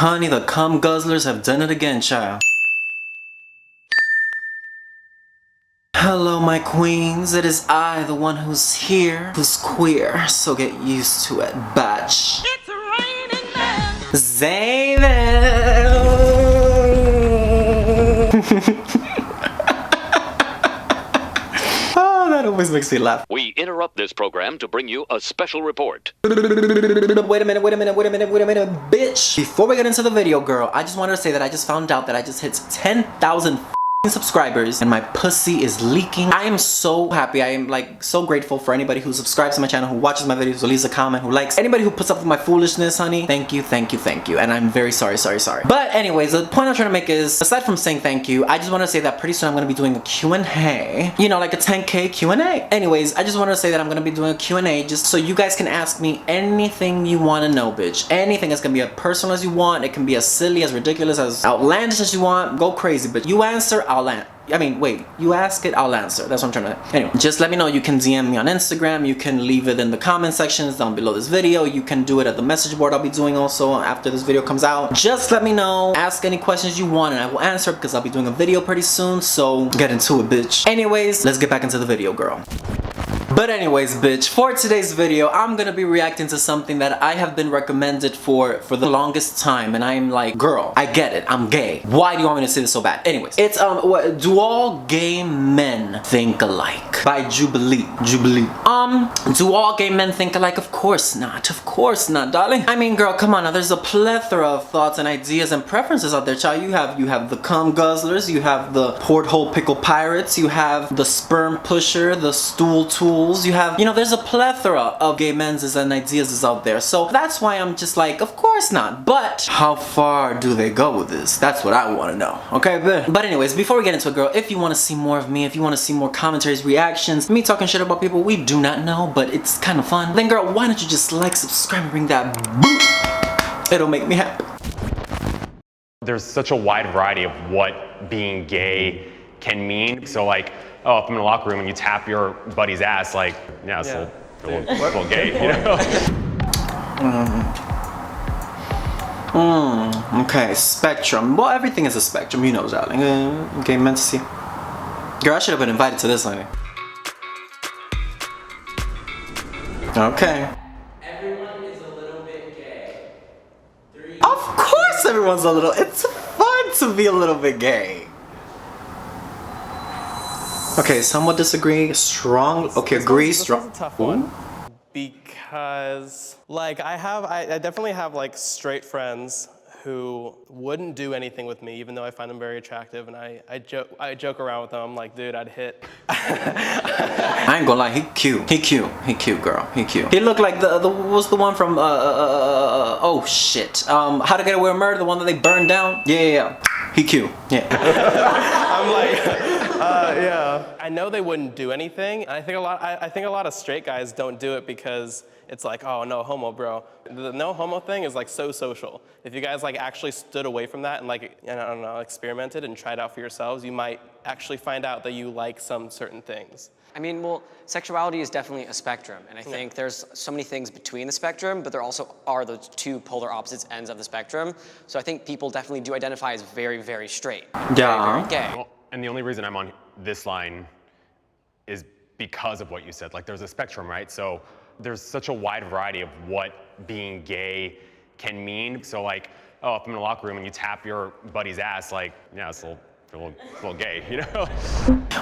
Honey, the cum guzzlers have done it again, child. Hello, my queens. It is I, the one who's here, who's queer, so get used to it, bitch. It's raining men. ZZAVID. Oh, that always makes me laugh. We interrupt this program to bring you a special report. Wait a minute, bitch. Before we get into the video, girl, I just wanted to say that I just found out that I just hit 10,000 subscribers and my pussy is leaking. I am so happy. I am like so grateful for anybody who subscribes to my channel, who watches my videos, who leaves a comment, who likes, anybody who puts up with my foolishness, honey. Thank you, thank you, thank you. And I'm very sorry. But anyways, the point I'm trying to make is, aside from saying thank you, I just want to say that pretty soon I'm going to be doing a Q&A. You know, like a 10K Q&A. Anyways, I just wanted to say that I'm going to be doing a Q&A just so you guys can ask me anything you want to know, bitch. Anything. It's going to be as personal as you want. It can be as silly, as ridiculous, as outlandish as you want. Go crazy. But you answer, I'll answer. I mean, wait, you ask it, I'll answer. That's what I'm trying to... Anyway, just let me know. You can DM me on Instagram. You can leave it in the comment sections down below this video. You can do it at the message board I'll be doing also after this video comes out. Just let me know. Ask any questions you want and I will answer because I'll be doing a video pretty soon. So get into it, bitch. Anyways, let's get back into the video, girl. But anyways, bitch, for today's video, I'm gonna be reacting to something that I have been recommended for the longest time, and I'm like, girl, I get it, I'm gay. Why do you want me to say this so bad? Anyways, it's Do All Gay Men Think Alike by Jubilee. Do all gay men think alike? Of course not, darling. I mean, girl, come on now. There's a plethora of thoughts and ideas and preferences out there, child. You have the cum guzzlers, you have the porthole pickle pirates, you have the sperm pusher, the stool tool. You have, you know, there's a plethora of gay men's and ideas out there. So that's why I'm just like, of course not. But how far do they go with this? That's what I want to know. Okay, but anyways, before we get into it, girl, if you want to see more of me, if you want to see more commentaries, reactions, me talking shit about people we do not know, but it's kind of fun, then girl, why don't you just like, subscribe, and ring that boop? It'll make me happy. There's such a wide variety of what being gay can mean. So like, oh, if I'm in a locker room and you tap your buddy's ass, like, yeah, it's a little gay, you know? Okay, spectrum. Well, everything is a spectrum, you know, darling. Okay, meant to see. Girl, I should have been invited to this, honey. Okay. Everyone is a little bit gay. Of course everyone's a little... It's fun to be a little bit gay. Okay, somewhat disagree, strong, okay, agree, strong. This is a tough one. Because, like, I definitely have, like, straight friends who wouldn't do anything with me, even though I find them very attractive, and I joke around with them. I'm like, dude, I'd hit. I ain't gonna lie, he cute, girl, he cute. He looked like what's the one from, oh shit, How to Get Away with Murder, the one that they burned down? Yeah. He cute, yeah. I'm like, yeah. I know they wouldn't do anything. I think a lot of straight guys don't do it because it's like, oh, no homo, bro. The no homo thing is like so social. If you guys like actually stood away from that and like, I don't know, experimented and tried out for yourselves, you might actually find out that you like some certain things. I mean, well, sexuality is definitely a spectrum, and I think there's so many things between the spectrum, but there also are the two polar opposite ends of the spectrum. So I think people definitely do identify as very, very straight. Yeah. Very gay. Well, and the only reason I'm on this line is because of what you said. Like, there's a spectrum, right? So there's such a wide variety of what being gay can mean. So like, oh, if I'm in a locker room and you tap your buddy's ass, like, yeah, it's a little gay, you know?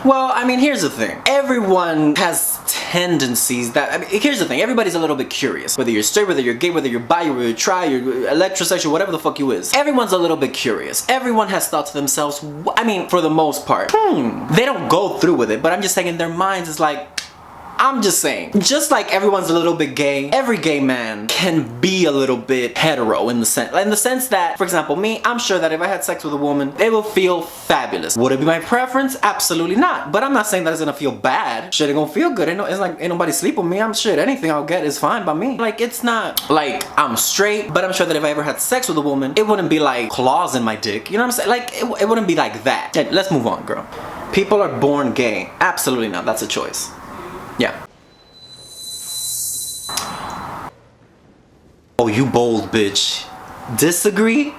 Well, I mean, here's the thing. Everyone has tendencies that, I mean, here's the thing. Everybody's a little bit curious. Whether you're straight, whether you're gay, whether you're bi, whether you're tri, you're electrosexual, whatever the fuck you is. Everyone's a little bit curious. Everyone has thought to themselves, I mean, for the most part, they don't go through with it, but I'm just saying in their minds, it's like, I'm just saying, just like everyone's a little bit gay, every gay man can be a little bit hetero in the sense that, for example, me, I'm sure that if I had sex with a woman, it will feel fabulous. Would it be my preference? Absolutely not. But I'm not saying that it's gonna feel bad. Shit, it gonna feel good. It's like, ain't nobody sleep with me. I'm shit, anything I'll get is fine by me. Like, it's not like I'm straight, but I'm sure that if I ever had sex with a woman, it wouldn't be like claws in my dick. You know what I'm saying? Like, it wouldn't be like that. Hey, let's move on, girl. People are born gay. Absolutely not. That's a choice. Yeah. Oh, you bold bitch. Disagree?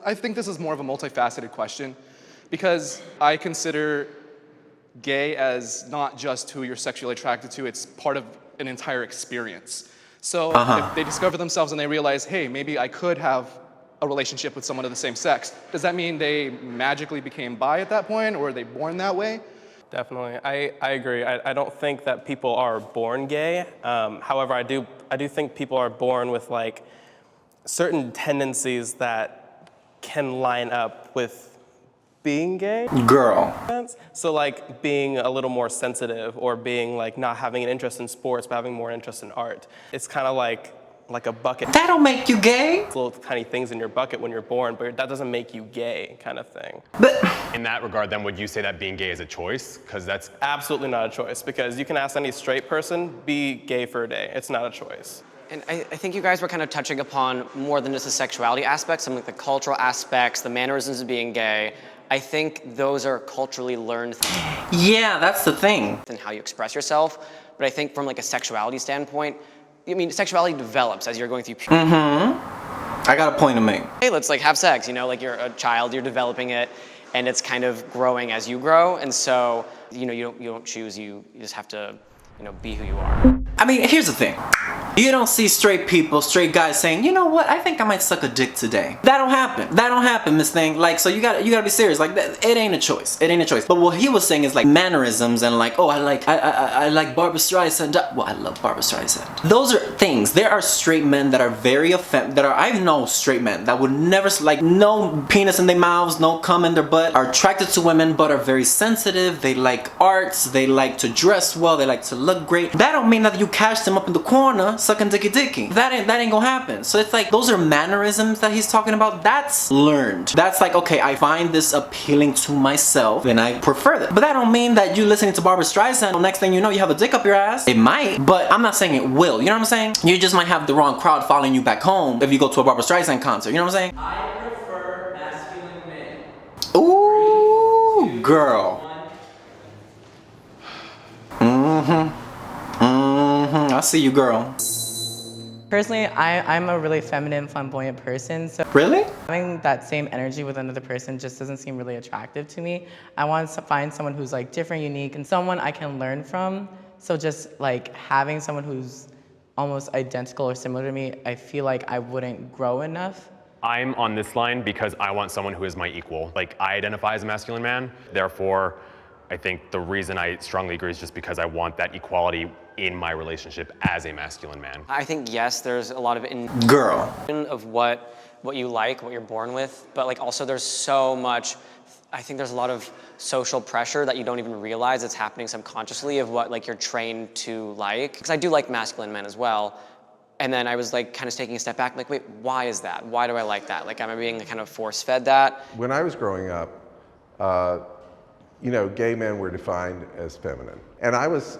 I think this is more of a multifaceted question because I consider gay as not just who you're sexually attracted to, it's part of an entire experience. So if they discover themselves and they realize, hey, maybe I could have a relationship with someone of the same sex, does that mean they magically became bi at that point, or were they born that way? Definitely, I agree. I don't think that people are born gay. However, I do think people are born with like certain tendencies that can line up with being gay. Girl. So like being a little more sensitive, or being like not having an interest in sports but having more interest in art. It's kind of like a bucket. That don't make you gay. Little tiny things in your bucket when you're born, but that doesn't make you gay, kind of thing. But In that regard, then, would you say that being gay is a choice? Because that's Absolutely not a choice, because you can ask any straight person, be gay for a day. It's not a choice. And I think you guys were kind of touching upon more than just the sexuality aspects, some of the cultural aspects, the mannerisms of being gay. I think those are culturally learned things yeah, that's the thing. and how you express yourself. But I think from like a sexuality standpoint, I mean, sexuality develops as you're going through puberty. I got a point to make. Hey, let's like have sex, you know, like you're a child, you're developing it, and it's kind of growing as you grow. And so, you know, you don't choose, you just have to, you know, be who you are. I mean, here's the thing. You don't see straight people, straight guys saying, you know what, I think I might suck a dick today. That don't happen. That don't happen, Miss Thing. Like, so you gotta be serious. Like, that, it ain't a choice. It ain't a choice. But what he was saying is like mannerisms and like, oh, I like Barbra Streisand. Well, I love Barbra Streisand. Those are things. There are straight men that are very I know straight men that would never, like, no penis in their mouths, no cum in their butt, are attracted to women but are very sensitive. They like arts. They like to dress well. They like to look great. That don't mean that you catch them up in the corner sucking dicky. That ain't gonna happen. So it's like those are mannerisms that he's talking about. That's learned. That's like, okay, I find this appealing to myself and I prefer that. But that don't mean that you listening to Barbra Streisand, next thing you know you have a dick up your ass. It might, but I'm not saying it will. You know what I'm saying? You just might have the wrong crowd following you back home if you go to a Barbra Streisand concert. You know what I'm saying? I prefer masculine men. Ooh, girl. I see you, girl. Personally, I'm a really feminine, flamboyant person, so Really? having that same energy with another person just doesn't seem really attractive to me. I want to find someone who's like different, unique, and someone I can learn from. So just like having someone who's almost identical or similar to me, I feel like I wouldn't grow enough. I'm on this line because I want someone who is my equal. Like, I identify as a masculine man, therefore, I think the reason I strongly agree is just because I want that equality in my relationship as a masculine man. I think, yes, there's a lot of Girl. of what you like, what you're born with, but like also there's so much, I think there's a lot of social pressure that you don't even realize it's happening subconsciously of what like you're trained to like. Because I do like masculine men as well. And then I was like kind of taking a step back, like, wait, why is that? Why do I like that? Like, am I being kind of force-fed that? When I was growing up, you know, gay men were defined as feminine. And I was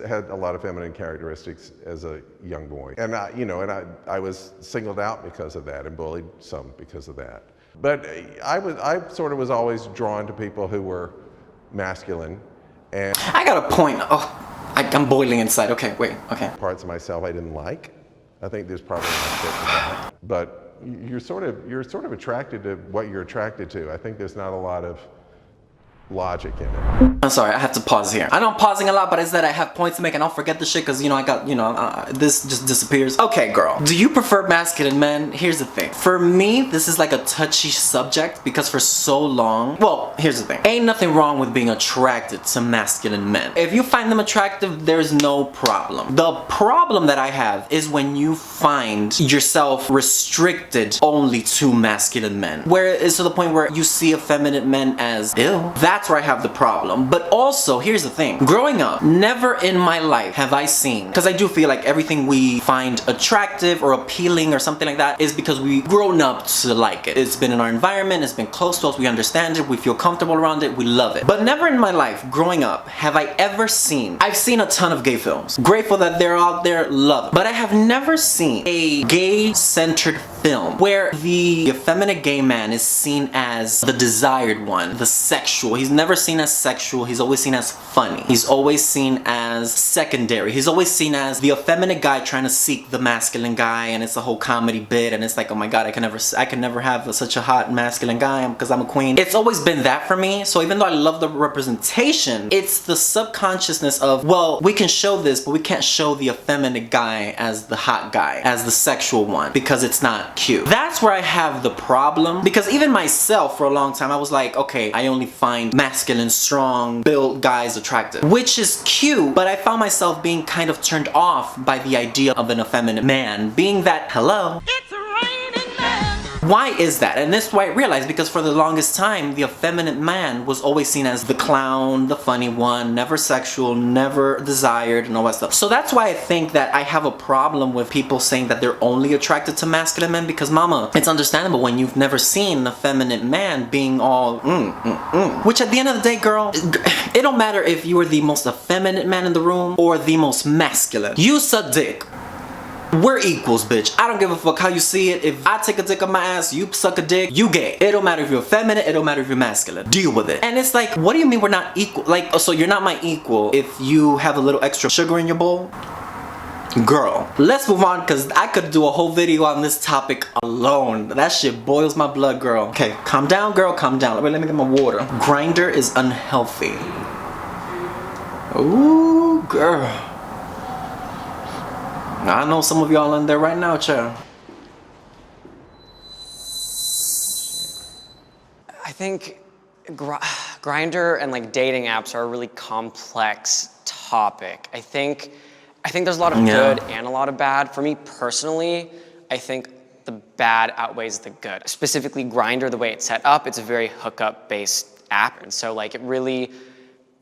had a lot of feminine characteristics as a young boy. And I was singled out because of that and bullied some because of that. But I sort of was always drawn to people who were masculine. And I got a point. Oh, I'm boiling inside. Okay, wait, okay. parts of myself I didn't like. I think there's probably an aspect to that. But you're sort of attracted to what you're attracted to. I think there's not a lot of logic in it. I'm sorry, I have to pause here. I know I'm pausing a lot, but it's that I have points to make and I'll forget the shit because, you know, I got, you know, this just disappears. Okay, girl. Do you prefer masculine men? Here's the thing. For me, this is like a touchy subject because for so long, well, here's the thing. Ain't nothing wrong with being attracted to masculine men. If you find them attractive, there's no problem. The problem that I have is when you find yourself restricted only to masculine men. Where it's to the point where you see effeminate men as ew. That's where I have the problem. But also, here's the thing. Growing up, never in my life have I seen, because I do feel like everything we find attractive or appealing or something like that is because we've grown up to like it. It's been in our environment, it's been close to us, we understand it, we feel comfortable around it, we love it. But never in my life, growing up, have I ever seen, I've seen a ton of gay films. Grateful that they're out there, love it. But I have never seen a gay-centered film where the effeminate gay man is seen as the desired one, the sexual. He's never seen as sexual, he's always seen as funny. He's always seen as secondary. He's always seen as the effeminate guy trying to seek the masculine guy, and it's a whole comedy bit, and it's like, oh my god, I can never have such a hot masculine guy because I'm a queen. It's always been that for me. So even though I love the representation, it's the subconsciousness of, well, we can show this, but we can't show the effeminate guy as the hot guy, as the sexual one, because it's not cute. That's where I have the problem, because even myself for a long time I was like, okay, I only find masculine, strong, built guys attractive, which is cute, but I found myself being kind of turned off by the idea of an effeminate man, being that, hello, it's raining men. Why is that? And this is why I realized, because for the longest time the effeminate man was always seen as the clown, the funny one, never sexual, never desired, and all that stuff. So that's why I think that I have a problem with people saying that they're only attracted to masculine men, because mama, it's understandable when you've never seen an effeminate man being all which at the end of the day, girl, it don't matter if you are the most effeminate man in the room or the most masculine. You suck dick. We're equals, bitch. I don't give a fuck how you see it. If I take a dick up my ass, you suck a dick, you gay. It don't matter if you're feminine, it don't matter if you're masculine. Deal with it. And it's like, what do you mean we're not equal? Like, so you're not my equal if you have a little extra sugar in your bowl? Girl, let's move on, because I could do a whole video on this topic alone. That shit boils my blood, girl. Okay, calm down, girl, calm down. Let me get my water. Grindr is unhealthy. Ooh, girl. I know some of y'all in there right now, child. I think Grindr and like dating apps are a really complex topic. I think there's a lot of good and a lot of bad. For me personally, I think the bad outweighs the good. Specifically Grindr, the way it's set up, it's a very hookup based app. And so like it really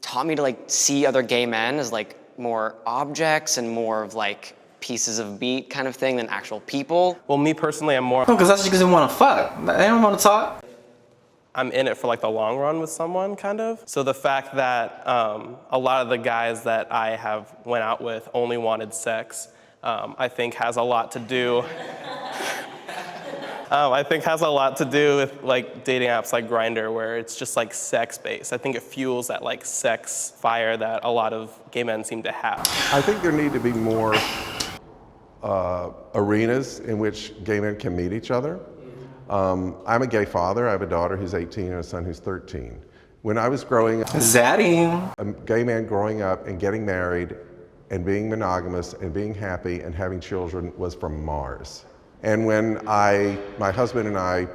taught me to like see other gay men as like more objects and more of like pieces of meat kind of thing than actual people. Well, me personally, I'm more... No, because that's because they want to fuck. They don't want to talk. I'm in it for like the long run with someone, kind of. So the fact that a lot of the guys that I have went out with only wanted sex, I think has a lot to do... I think has a lot to do with like dating apps like Grindr, where it's just like sex-based. I think it fuels that like sex fire that a lot of gay men seem to have. I think there need to be more arenas in which gay men can meet each other. I'm a gay father. I have a daughter who's 18 and a son who's 13. When I was growing up, Zaddy. a gay man growing up and getting married and being monogamous and being happy and having children was from Mars. And when my husband and I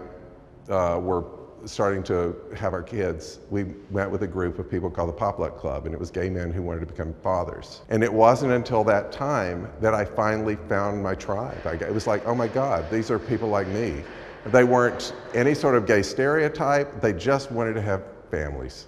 were starting to have our kids, we met with a group of people called the Poplet Club, and it was gay men who wanted to become fathers. And it wasn't until that time that I finally found my tribe. It was like, oh my God, these are people like me. They weren't any sort of gay stereotype, they just wanted to have families.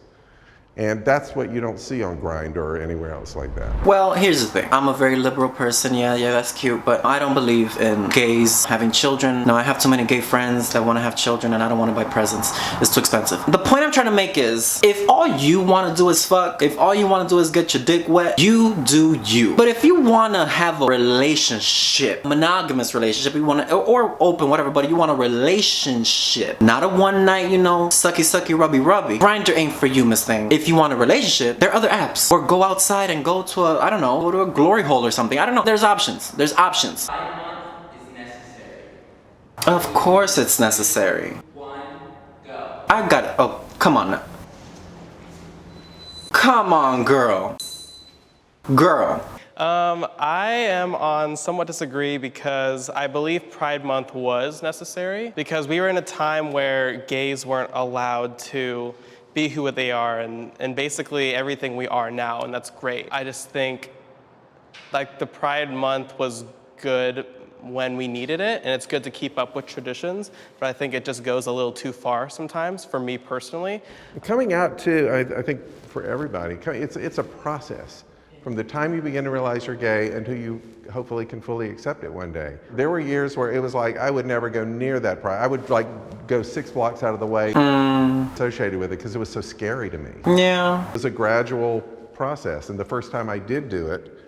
And that's what you don't see on Grindr or anywhere else like that. Well, here's the thing. I'm a very liberal person. Yeah, that's cute. But I don't believe in gays having children. No, I have too many gay friends that want to have children and I don't want to buy presents. It's too expensive. The point I'm trying to make is, if all you want to do is fuck, if all you want to do is get your dick wet, you do you. But if you want to have a relationship, monogamous relationship, you want to, or open, whatever, but you want a relationship, not a one night, you know, sucky sucky rubby rubby. Grindr ain't for you, Miss Thing. If you want a relationship, there are other apps. Or go outside and go to a, I don't know, go to a glory hole or something. I don't know. There's options. There's options. Pride Month is necessary. Of course it's necessary. 1, go. I got it. Oh, come on now. Come on, girl. Girl. I am on somewhat disagree, because I believe Pride Month was necessary, because we were in a time where gays weren't allowed to be who they are and basically everything we are now, and that's great. I just think like the Pride Month was good when we needed it, and it's good to keep up with traditions, but I think it just goes a little too far sometimes for me personally. Coming out too, I think for everybody, it's a process. From the time you begin to realize you're gay until you hopefully can fully accept it one day. There were years where it was like, I would never go near that pride. I would like go 6 blocks out of the way associated with it because it was so scary to me. Yeah. It was a gradual process, and the first time I did do it,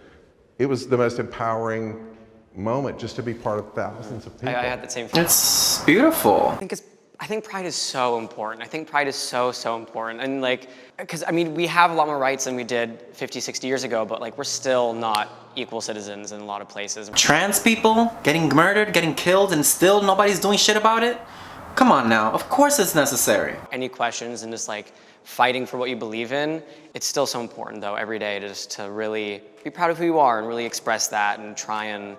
it was the most empowering moment just to be part of thousands of people. I had that same feeling. It's beautiful. I think pride is so important. I think pride is so important. And like, because I mean, we have a lot more rights than we did 50, 60 years ago, but like we're still not equal citizens in a lot of places. Trans people getting murdered, getting killed, and still nobody's doing shit about it? Come on now, of course it's necessary. Any questions and just like fighting for what you believe in, it's still so important though every day just to really be proud of who you are and really express that and try and,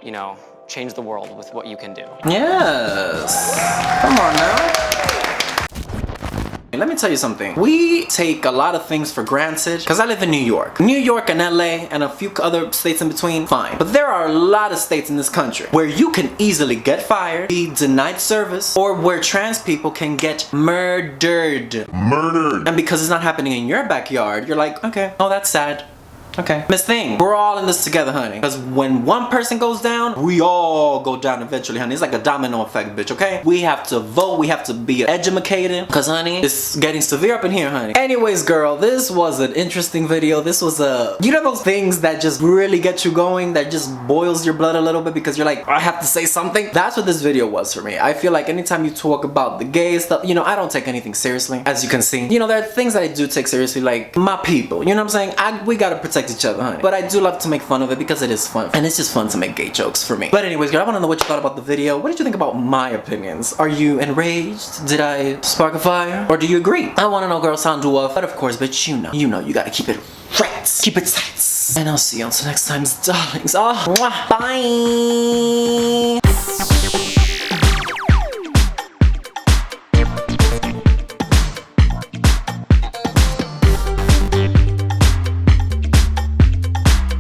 you know, change the world with what you can do. Yes. Come on now. Let me tell you something. We take a lot of things for granted because I live in New York. New York and LA and a few other states in between, fine. But there are a lot of states in this country where you can easily get fired, be denied service, or where trans people can get murdered. And because it's not happening in your backyard, you're like, okay, oh, that's sad. Okay. Miss Thing, we're all in this together, honey. Because when one person goes down, we all go down eventually, honey. It's like a domino effect, bitch, okay? We have to vote, we have to be educated. Because, honey, it's getting severe up in here, honey. Anyways, girl, this was an interesting video. This was you know those things that just really get you going, that just boils your blood a little bit because you're like, I have to say something? That's what this video was for me. I feel like anytime you talk about the gay stuff, you know, I don't take anything seriously, as you can see. You know, there are things that I do take seriously, like my people. You know what I'm saying? We gotta protect each other, honey. But I do love to make fun of it because it is fun. And it's just fun to make gay jokes for me. But anyways, girl, I want to know what you thought about the video. What did you think about my opinions? Are you enraged? Did I spark a fire? Or do you agree? I want to know, girl, sound off. But of course, bitch, you know, you gotta keep it right. Keep it tight. And I'll see you until next time, darlings. Oh, bye.